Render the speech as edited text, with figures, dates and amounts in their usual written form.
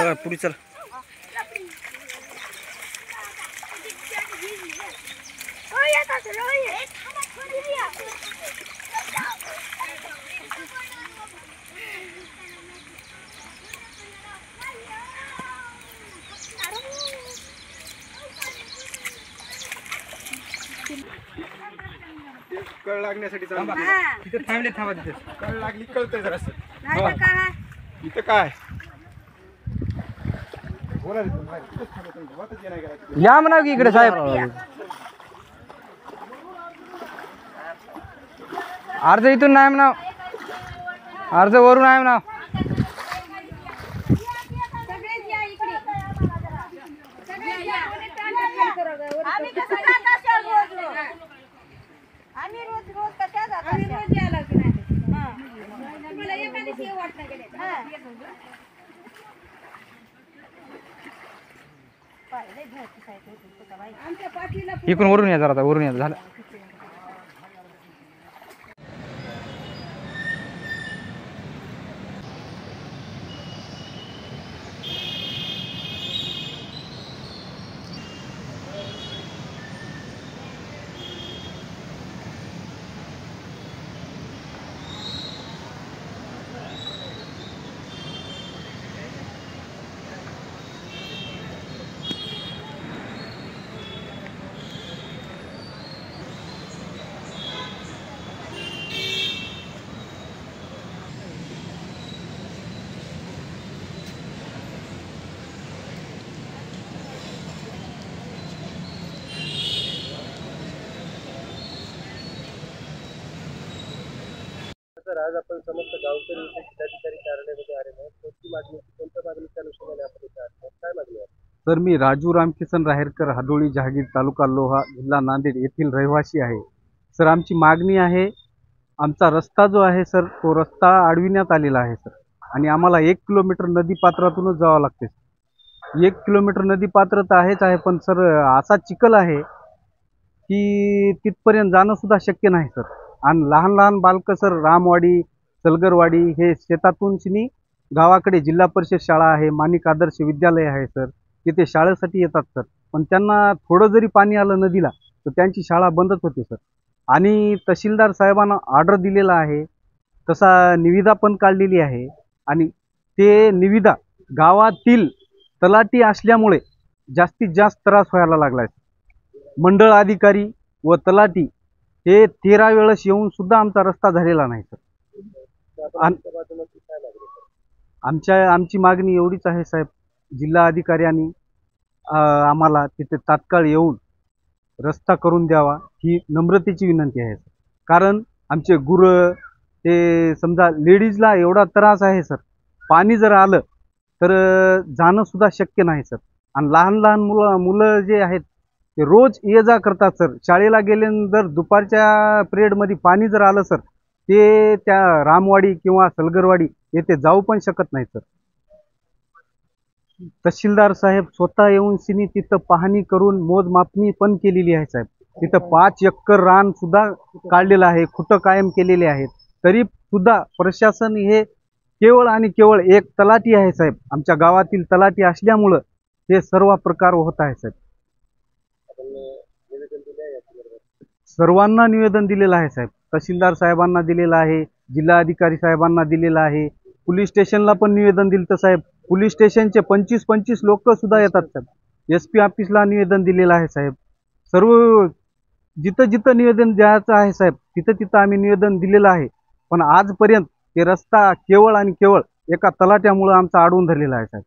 चला पुढे चला. कळ लागण्यासाठी थांबा तिथे कळ लागली कळतंय जरा इथं काय बोला या म्हणा की इकडे साहेब. अर्ज इथून नाही म्हणा, अर्ज वरून आहे म्हणा. इकडून वरून या जरा, आता वरून या झालं. आज आपण समस्त गावकरी जिल्हाधिकारी कार्यालयामध्ये आलेलो आहोत. कोणती मागणी, कोणत्या मागणीच्या अनुषंगाने आपण इथे आलो, काय मागणी आहे? सर, मी राजू रामकिसन राहेरकर, हाडोळी जहागीर, तालुका लोहा, जिल्हा नांदेड येथील रहिवासी आहे. सर, आमची मागणी आहे, आमचा रस्ता जो आहे सर, तो रस्ता अडविण्यात आलेला आहे सर, आणि आम्हाला 1 किलोमीटर नदीपात्रातूनच जावं लागते. 1 किलोमीटर नदीपात्र तर आहेच आहे, पण सर असा चिखल आहे की तिथपर्यंत जाणं सुद्धा शक्य नाही सर. आणि लहान लहान बालकं सर, रामवाडी, सलगरवाडी हे शेतातून शिनी गावाकडे जिल्हा परिषद शाळा आहे, माणिक आदर्श विद्यालय आहे सर, तिथे शाळेसाठी येतात सर. पण त्यांना थोडं जरी पाणी आलं नदीला तर त्यांची शाळा बंदच होते सर. आणि तहसीलदार साहेबांना ऑर्डर दिलेला आहे, तसा निविदा पण काढलेली आहे, आणि ते निविदा गावातील तलाठी असल्यामुळे जास्तीत जास्त त्रास व्हायला लागला आहे. मंडळ अधिकारी व तलाठी हे 13 वेळेस येऊन सुद्धा आमचा रस्ता झालेला नाही सर. आमची मागणी एवढीच आहे साहेब, जिल्हा अधिकाऱ्यांनी आम्हाला तिथे तात्काळ येऊन रस्ता करून द्यावा ही नम्रतेची विनंती आहे सर. कारण आमचे गुरं ते समजा लेडीजला एवढा त्रास आहे सर, पाणी जर आलं तर जाणं सुद्धा शक्य नाही सर. आणि लहान लहान मुलं जे आहेत ते रोज ये जा करतात सर. शाळेला गेल्यानंतर दुपारच्या पिरियडमध्ये पाणी जर आलं सर, ते त्या रामवाडी किंवा सलगरवाडी येथे जाऊ पण शकत नाही सर. तहसीलदार साहेब स्वतः येऊन सिनी तिथं पाहणी करून मोजमापणी पण केलेली आहे साहेब. तिथं 5 एकर रान सुद्धा काढलेलं आहे, खुटं कायम केलेले आहेत. तरी सुद्धा प्रशासन हे केवळ आणि केवळ एक तलाठी आहे साहेब, आमच्या गावातील तलाठी असल्यामुळं हे सर्व प्रकार होत आहे साहेब. सर्वांना निवेदन दिलेलं आहे साहेब, तहसीलदार साहेबांना दिलेलं आहे, जिल्हा अधिकारी साहेबांना दिलेलं आहे, पोलीस स्टेशनला पण निवेदन दिलं तर साहेब. पोलीस स्टेशनचे 25-25 लोक सुद्धा येतात साहेब. SP ऑफिसला निवेदन दिलेलं आहे साहेब. सर्व जिथं जिथं निवेदन द्यायचं आहे साहेब, तिथं तिथं आम्ही निवेदन दिलेलं आहे. पण आजपर्यंत ते रस्ता केवळ आणि केवळ एका तलाट्यामुळं आमचा अडवून धरलेला आहे साहेब.